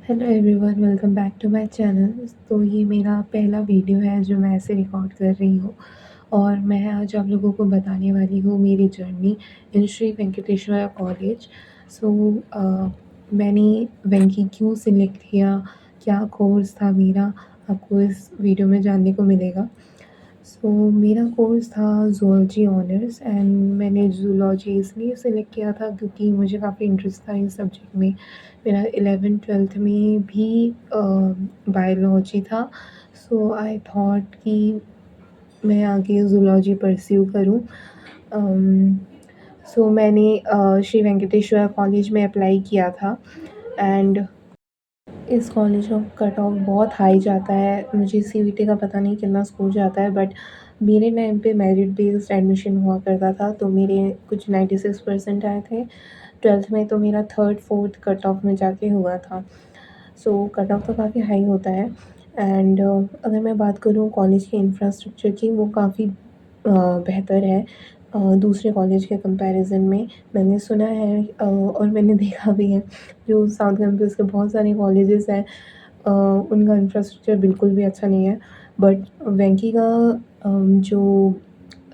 Hello everyone, welcome back to my channel. तो ये मेरा पहला वीडियो है जो मैं ऐसे रिकॉर्ड कर रही हूँ और मैं आज आप लोगों को बताने वाली हूँ मेरी journey in Shri Venkateswara college. So मैंने वेंकी क्यों सिलेक्ट किया, क्या कोर्स था मेरा, आपको इस वीडियो में जानने को मिलेगा। सो मेरा कोर्स था ज़ूलॉजी ऑनर्स एंड मैंने ज़ूलॉजी इसलिए सेलेक्ट किया था क्योंकि मुझे काफ़ी इंटरेस्ट था इस सब्जेक्ट में। मेरा 11th-12th में भी बायोलॉजी था। सो आई थॉट कि मैं आगे ज़ूलॉजी परस्यू करूँ। सो मैंने श्री वेंकटेश्वर कॉलेज में अप्लाई किया था एंड इस कॉलेज का कट ऑफ बहुत हाई जाता है। मुझे सीईटी का पता नहीं कितना स्कोर जाता है, बट मेरे टाइम पे मेरिट बेस्ड एडमिशन हुआ करता था, तो मेरे कुछ 96% आए थे। 12th में तो मेरा 3rd-4th कट ऑफ में जाके हुआ था। सो कट ऑफ तो काफ़ी हाई होता है एंड अगर मैं बात करूँ कॉलेज के इंफ्रास्ट्रक्चर की, वो काफ़ी बेहतर है दूसरे कॉलेज के कंपैरिज़न में। मैंने सुना है और मैंने देखा भी है, जो साउथ कैंपस के बहुत सारे कॉलेजेस हैं उनका इंफ्रास्ट्रक्चर बिल्कुल भी अच्छा नहीं है, बट वेंकी का जो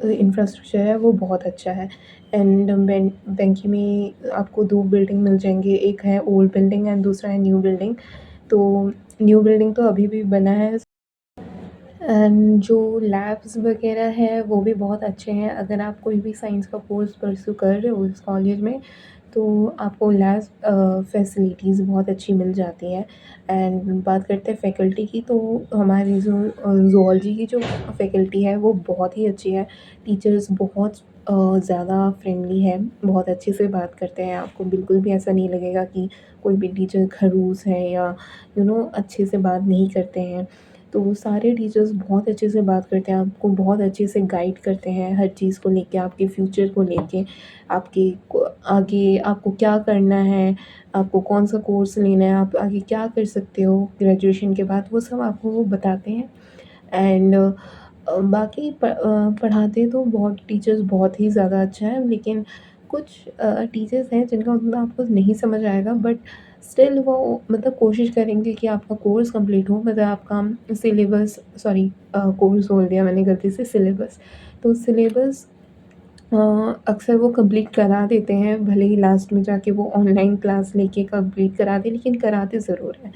इंफ्रास्ट्रक्चर है वो बहुत अच्छा है। एंड वेंकी में आपको 2 बिल्डिंग मिल जाएँगे, एक है ओल्ड बिल्डिंग एंड दूसरा है न्यू बिल्डिंग। तो न्यू बिल्डिंग तो अभी भी बना है एंड जो लैब्स वगैरह है वो भी बहुत अच्छे हैं। अगर आप कोई भी साइंस का कोर्स परस्यू कर रहे हो इस कॉलेज में, तो आपको लैब फैसिलिटीज़ बहुत अच्छी मिल जाती हैं। एंड बात करते हैं फैकल्टी की, तो हमारी जो ज़ूलॉजी की जो फैकल्टी है वो बहुत ही अच्छी है। टीचर्स बहुत ज़्यादा फ्रेंडली है, बहुत अच्छे से बात करते हैं। आपको बिल्कुल भी ऐसा नहीं लगेगा कि कोई भी टीचर खड़ूस है या अच्छे से बात नहीं करते हैं। तो सारे टीचर्स बहुत अच्छे से बात करते हैं, आपको बहुत अच्छे से गाइड करते हैं हर चीज़ को लेके, आपके फ्यूचर को लेके, आपके आगे आपको क्या करना है, आपको कौन सा कोर्स लेना है, आप आगे क्या कर सकते हो ग्रेजुएशन के बाद, वो सब आपको वो बताते हैं। एंड बाकी पढ़ाते तो बहुत टीचर्स बहुत ही ज़्यादा अच्छा है, लेकिन कुछ टीचर्स हैं जिनका उतना आपको नहीं समझ आएगा, बट स्टिल वो कोशिश करेंगे कि आपका कोर्स कंप्लीट हो, आपका सिलेबस, सॉरी कोर्स बोल दिया मैंने गलती से, सिलेबस। तो सिलेबस अ, अक्सर वो कंप्लीट करा देते हैं, भले ही लास्ट में जाके वो ऑनलाइन क्लास लेके कंप्लीट करा दें, लेकिन कराते ज़रूर हैं।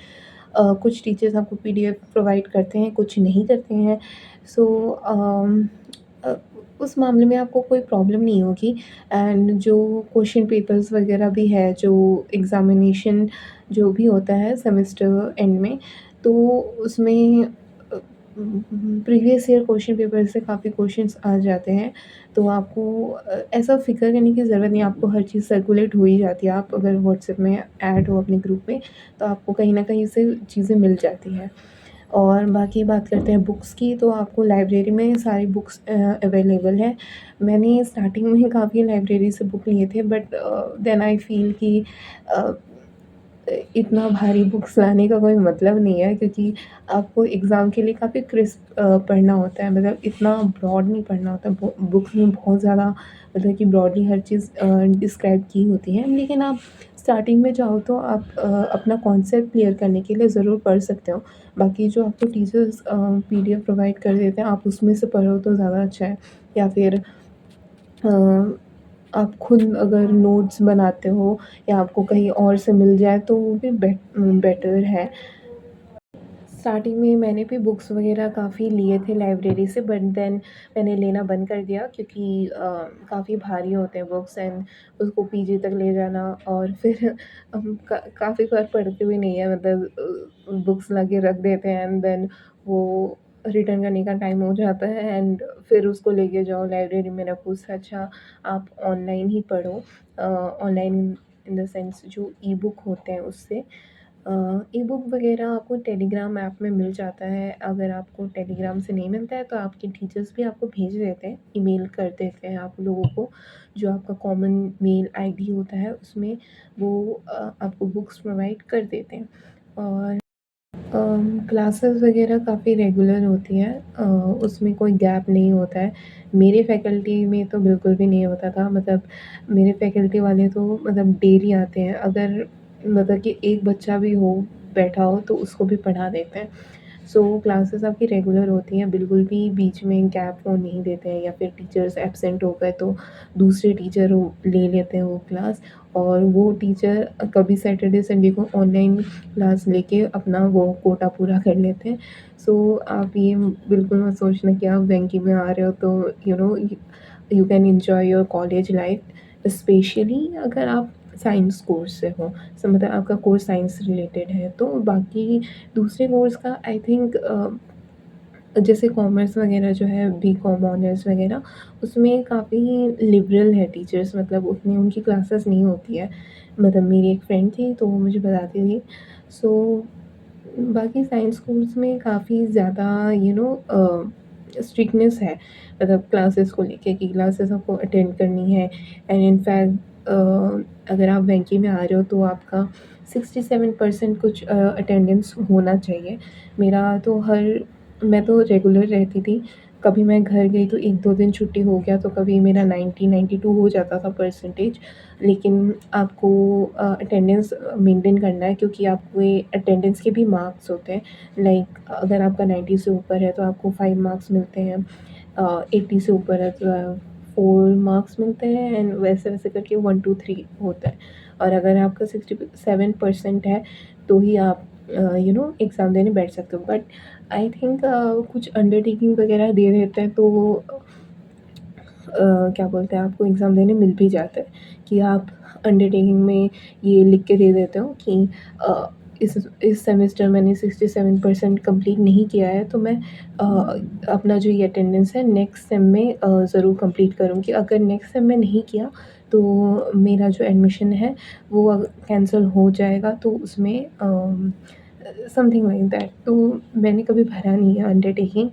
कुछ टीचर्स आपको पीडीएफ प्रोवाइड करते हैं, कुछ नहीं करते हैं। सो अ, उस मामले में आपको कोई प्रॉब्लम नहीं होगी। एंड जो क्वेश्चन पेपर्स वगैरह भी है, जो एग्ज़ामिनेशन जो भी होता है सेमेस्टर एंड में, तो उसमें प्रीवियस ईयर क्वेश्चन पेपर से काफ़ी क्वेश्चंस आ जाते हैं। तो आपको ऐसा फ़िक्र करने की ज़रूरत नहीं है, आपको हर चीज़ सर्कुलेट हो ही जाती है। आप अगर व्हाट्सएप में ऐड हो अपने ग्रुप में, तो आपको कहीं न कहीं से चीज़ें मिल जाती हैं। और बाकी बात करते हैं बुक्स की, तो आपको लाइब्रेरी में सारी बुक्स अवेलेबल है। मैंने स्टार्टिंग में काफ़ी लाइब्रेरी से बुक लिए थे, बट देन आई फ़ील कि अ, इतना भारी बुक्स लाने का कोई मतलब नहीं है, क्योंकि आपको एग्ज़ाम के लिए काफ़ी क्रिस्प पढ़ना होता है, इतना ब्रॉड नहीं पढ़ना होता। बुक्स में बहुत ज़्यादा कि ब्रॉडली हर चीज़ डिस्क्राइब की होती है, लेकिन आप स्टार्टिंग में चाहो तो आप अपना कॉन्सेप्ट क्लियर करने के लिए ज़रूर पढ़ सकते हो। बाकी जो आपको टीचर्स पीडीएफ प्रोवाइड कर देते हैं, आप उसमें से पढ़ो तो ज़्यादा अच्छा है। या फिर अ, आप खुद अगर नोट्स बनाते हो या आपको कहीं और से मिल जाए, तो वो भी बेटर है। स्टार्टिंग में मैंने भी बुक्स वगैरह काफ़ी लिए थे लाइब्रेरी से, बट देन मैंने लेना बंद कर दिया, क्योंकि काफ़ी भारी होते हैं बुक्स एंड उसको पीजी तक ले जाना, और फिर हम काफ़ी बार पढ़ते भी नहीं है, बुक्स ला के रख देते हैं एंड देन वो रिटर्न करने का टाइम हो जाता है एंड फिर उसको लेके जाओ लाइब्रेरी में रखो। उससे अच्छा आप ऑनलाइन ही पढ़ो। ऑनलाइन इन द सेंस जो ई बुक होते हैं उससे। ई बुक वगैरह आपको टेलीग्राम ऐप में मिल जाता है। अगर आपको टेलीग्राम से नहीं मिलता है, तो आपके टीचर्स भी आपको भेज देते हैं, ईमेल कर देते हैं आप लोगों को, जो आपका कॉमन मेल आईडी होता है उसमें वो आपको बुक्स प्रोवाइड कर देते हैं। और क्लासेस वगैरह काफ़ी रेगुलर होती हैं, उसमें कोई गैप नहीं होता है। मेरे फैकल्टी में तो बिल्कुल भी नहीं होता था, मेरे फैकल्टी वाले तो डेली आते हैं। अगर कि एक बच्चा भी हो बैठा हो तो उसको भी पढ़ा देते हैं। सो क्लासेस आपकी रेगुलर होती हैं, बिल्कुल भी बीच में गैप वो नहीं देते हैं, या फिर टीचर्स एब्सेंट हो गए तो दूसरे टीचर वो ले लेते हैं वो क्लास, और वो टीचर कभी सैटरडे संडे को ऑनलाइन क्लास लेके अपना वो कोटा पूरा कर लेते हैं। सो आप ये बिल्कुल मत सोचना कि आप वेंकी में आ रहे हो तो you can enjoy your college life, specially अगर आप साइंस कोर्स से हो। सो मतलब आपका कोर्स साइंस रिलेटेड है, तो बाकी दूसरे कोर्स का आई थिंक जैसे कॉमर्स वगैरह जो है, बीकॉम ऑनर्स वगैरह, उसमें काफ़ी लिबरल है टीचर्स, मतलब उतनी उनकी क्लासेस नहीं होती है। मतलब मेरी एक फ्रेंड थी तो वो मुझे बताती थी। सो बाकी साइंस कोर्स में काफ़ी ज़्यादा स्ट्रिक्टनेस है, मतलब क्लासेस को लेके कि क्लासेस आपको अटेंड करनी है। एंड इनफैक्ट अगर आप वेंकी में आ रहे हो तो आपका 67% कुछ अटेंडेंस होना चाहिए। मेरा तो हर मैं तो रेगुलर रहती थी, कभी मैं घर गई तो 1-2 दिन छुट्टी हो गया तो कभी मेरा 90-92 हो जाता था परसेंटेज। लेकिन आपको अटेंडेंस मेंटेन करना है, क्योंकि आपको ये अटेंडेंस के भी मार्क्स होते हैं। लाइक अगर आपका 90 से ऊपर है तो आपको 5 मार्क्स मिलते हैं, 80 से ऊपर है तो 4 मार्क्स मिलते हैं, एंड वैसे-वैसे करके 1 2 3 होता है। और अगर आपका 67% है तो ही आप एग्ज़ाम देने बैठ सकते हो। बट आई थिंक कुछ अंडरटेकिंग वगैरह दे देते हैं तो क्या बोलते हैं, आपको एग्ज़ाम देने मिल भी जाता है कि आप अंडरटेकिंग में ये लिख के दे देते हो कि अ, इस सेमेस्टर मैंने 67% कंप्लीट नहीं किया है, तो मैं अपना जो ये अटेंडेंस है नेक्स्ट सेम में ज़रूर कंप्लीट करूँगी। अगर नेक्स्ट सेम में नहीं किया तो मेरा जो एडमिशन है वो कैंसल हो जाएगा, तो उसमें समथिंग लाइक दैट। तो मैंने कभी भरा नहीं है अंडरटेकिंग,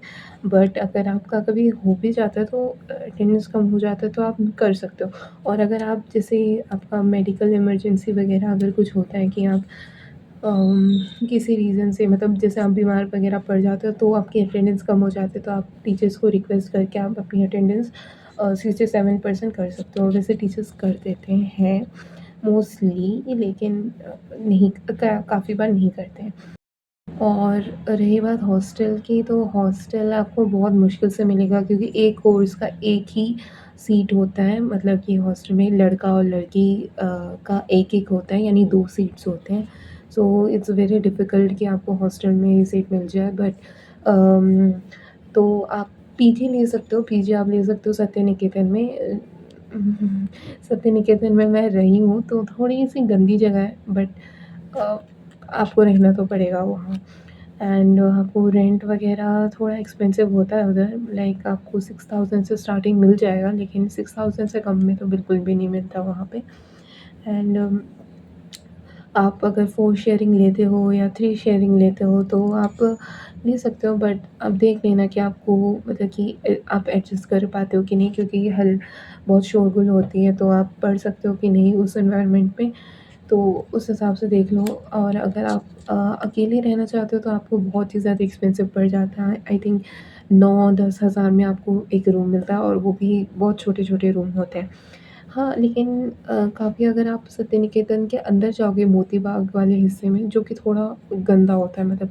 बट अगर आपका कभी हो भी जाता है तो अटेंडेंस कम हो जाता है तो आप कर सकते हो। और अगर आप जैसे आपका मेडिकल इमरजेंसी वगैरह अगर कुछ होता है कि आप किसी रीज़न से, मतलब जैसे आप बीमार वगैरह पड़ जाते हो तो आपकी अटेंडेंस कम हो जाती है, तो आप टीचर्स को रिक्वेस्ट करके आप अपनी अटेंडेंस 67% कर सकते हो। वैसे टीचर्स कर देते हैं मोस्टली, लेकिन नहीं, काफ़ी बार नहीं करते हैं। और रही बात हॉस्टल की, तो हॉस्टल आपको बहुत मुश्किल से मिलेगा, क्योंकि एक कोर्स का एक ही सीट होता है, मतलब कि हॉस्टल में लड़का और लड़की का एक-एक होता है, यानी 2 सीट्स होते हैं। सो इट्स वेरी डिफ़िकल्ट कि आपको हॉस्टल में सीट मिल जाए। बट अम, तो आप पीजी ले सकते हो, पीजी आप ले सकते हो सत्य निकेतन में। सत्य निकेतन में मैं रही हूँ तो थोड़ी-सी गंदी जगह है, बट अ, आपको रहना तो पड़ेगा वहाँ। एंड आपको रेंट वगैरह थोड़ा एक्सपेंसिव होता है उधर, लाइक आपको 6000 से स्टार्टिंग मिल जाएगा, लेकिन 6000 से कम में तो बिल्कुल भी नहीं मिलता वहाँ पे। एंड आप अगर 4 शेयरिंग लेते हो या 3 शेयरिंग लेते हो तो आप ले सकते हो, बट आप देख लेना कि आपको, मतलब कि आप एडजस्ट कर पाते हो कि नहीं, क्योंकि ये हल बहुत शोरगुल होती है, तो आप पढ़ सकते हो कि नहीं उस एनवायरनमेंट में, तो उस हिसाब से देख लो। और अगर आप अकेले रहना चाहते हो तो आपको बहुत ही ज़्यादा एक्सपेंसिव पड़ जाता है। आई थिंक 9-10 हज़ार में आपको एक रूम मिलता है, और वो भी बहुत छोटे-छोटे रूम होते हैं। हाँ, लेकिन काफ़ी अगर आप सत्य निकेतन के अंदर जाओगे मोती बाग वाले हिस्से में, जो कि थोड़ा गंदा होता है, मतलब,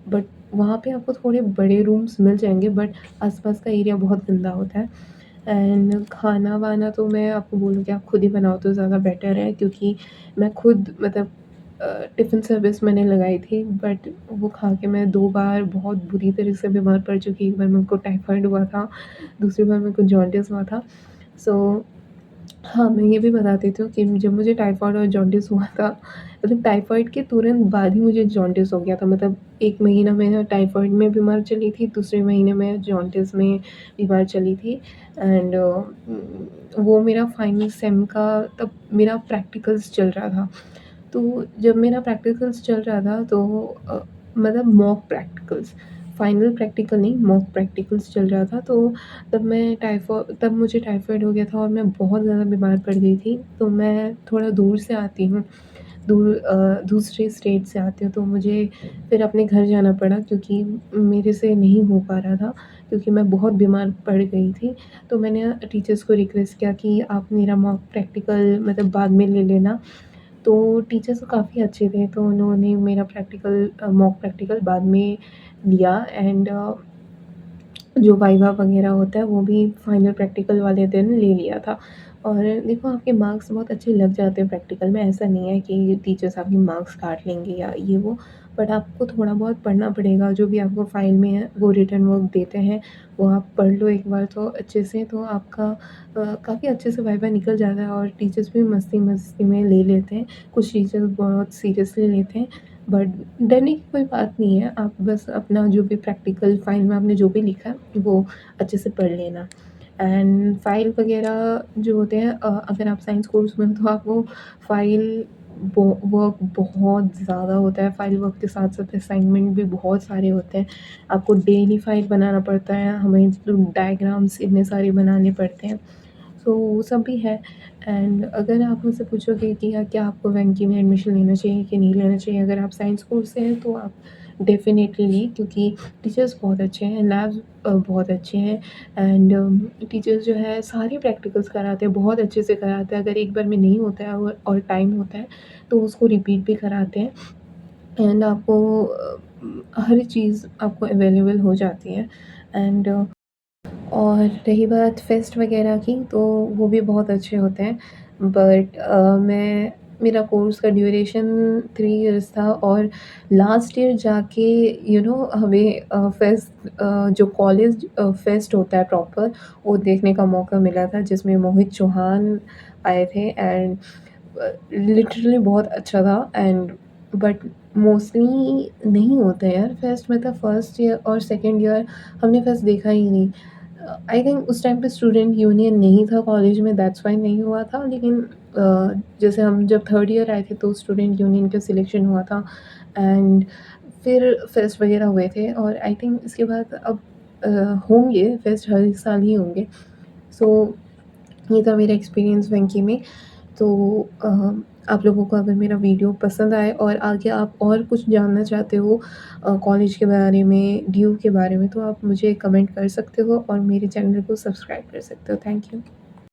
बट वहाँ पे आपको थोड़े बड़े रूम्स मिल जाएँगे, बट आस-पास का एरिया बहुत गंदा होता है। एंड खाना-वाना तो मैं आपको बोलूँ कि आप खुद ही बनाओ तो ज़्यादा बेटर है, क्योंकि मैं खुद, मतलब टिफ़िन सर्विस मैंने लगाई थी, बट वो खा के मैं 2 बार बहुत बुरी तरह से बीमार पड़ चुकी। एक बार मेरे को टाइफाइड हुआ था, दूसरी बार मेरे को जॉन्डिस हुआ था। सो हाँ, मैं ये भी बता देती हूँ कि जब मुझे टाइफाइड और जॉन्डिस हुआ था, मतलब टाइफाइड के तुरंत बाद ही मुझे जॉन्डिस हो गया था। मतलब 1 महीना मैं टाइफाइड में बीमार चली थी, दूसरे महीने मैं जॉन्डिस में बीमार चली थी। एंड वो मेरा फाइनल सेम का, तब मेरा प्रैक्टिकल्स चल रहा था। तो जब मेरा प्रैक्टिकल्स चल रहा था तो मतलब मॉक प्रैक्टिकल्स, फाइनल प्रैक्टिकल नहीं, मॉक प्रैक्टिकल्स चल रहा था, तो तब मुझे टाइफाइड हो गया था और मैं बहुत ज़्यादा बीमार पड़ गई थी। तो मैं थोड़ा दूर से आती हूँ, दूसरे स्टेट से आती हूँ, तो मुझे फिर अपने घर जाना पड़ा, क्योंकि मेरे से नहीं हो पा रहा था, क्योंकि मैं बहुत बीमार पड़ गई थी। तो मैंने टीचर्स को रिक्वेस्ट किया कि आप मेरा मॉक प्रैक्टिकल मतलब बाद में ले लेना। तो टीचर्स काफ़ी अच्छे थे, तो उन्होंने मेरा प्रैक्टिकल मॉक प्रैक्टिकल बाद में लिया एंड जो वाइवा वगैरह होता है वो भी फाइनल प्रैक्टिकल वाले दिन ले लिया था। और देखो आपके मार्क्स बहुत अच्छे लग जाते हैं प्रैक्टिकल में, ऐसा नहीं है कि टीचर्स आपके मार्क्स काट लेंगे या ये वो, बट आपको थोड़ा बहुत पढ़ना पड़ेगा। जो भी आपको फाइल में है वो रिटन वर्क देते हैं, वो आप पढ़ लो एक बार तो अच्छे से, तो आपका काफ़ी अच्छे से वाइवा निकल जाता है और टीचर्स भी मस्ती-मस्ती में ले लेते हैं। कुछ टीचर्स बहुत सीरियसली लेते हैं, बट डरने की कोई बात नहीं है, आप बस अपना जो भी प्रैक्टिकल फाइल में आपने जो भी लिखा है वो अच्छे से पढ़ लेना। एंड फाइल वगैरह जो होते हैं, अगर आप साइंस कोर्स में हो तो आपको फाइल बो वर्क बहुत ज़्यादा होता है, फाइल वर्क के साथ-साथ असाइनमेंट भी बहुत सारे होते हैं। आपको डेली फाइल बनाना पड़ता है, हमें जो डायग्राम्स इतने सारे बनाने पड़ते हैं। सो वो सब भी है। एंड अगर आप मुझसे पूछोगे कि क्या आपको वेंकी में एडमिशन लेना चाहिए कि नहीं लेना चाहिए, अगर आप साइंस कोर्स से हैं तो आप डेफ़िनेटली लें, क्योंकि टीचर्स बहुत अच्छे हैं, लैब्स बहुत अच्छे हैं एंड टीचर्स जो है सारे प्रैक्टिकल्स कराते हैं, बहुत अच्छे से कराते हैं। अगर एक बार में नहीं होता है और टाइम होता है तो उसको रिपीट भी कराते हैं एंड आपको हर चीज़ आपको अवेलेबल हो जाती है। एंड और रही बात फेस्ट वगैरह की, तो वो भी बहुत अच्छे होते हैं, बट मैं मेरा कोर्स का ड्यूरेशन 3 इयर्स था और लास्ट ईयर जाके हमें फेस्ट जो कॉलेज फेस्ट होता है प्रॉपर, वो देखने का मौका मिला था, जिसमें मोहित चौहान आए थे एंड लिटरली बहुत अच्छा था। एंड बट मोस्टली नहीं होता है यार फेस्ट, मतलब फर्स्ट ईयर और सेकंड ईयर हमने फेस्ट देखा ही नहीं। आई थिंक उस टाइम पे स्टूडेंट यूनियन नहीं था कॉलेज में, दैट्स व्हाई नहीं हुआ था, लेकिन जैसे हम जब थर्ड ईयर आए थे तो स्टूडेंट यूनियन का सिलेक्शन हुआ था एंड फिर फेस्ट वगैरह हुए थे और आई थिंक इसके बाद अब अ, होंगे फेस्ट, हर साल ही होंगे। सो ये था मेरा एक्सपीरियंस वेंकी में। तो आप लोगों को अगर मेरा वीडियो पसंद आए और आगे आप और कुछ जानना चाहते हो कॉलेज के बारे में, ड्यू के बारे में, तो आप मुझे कमेंट कर सकते हो और मेरे चैनल को सब्सक्राइब कर सकते हो। Thank you.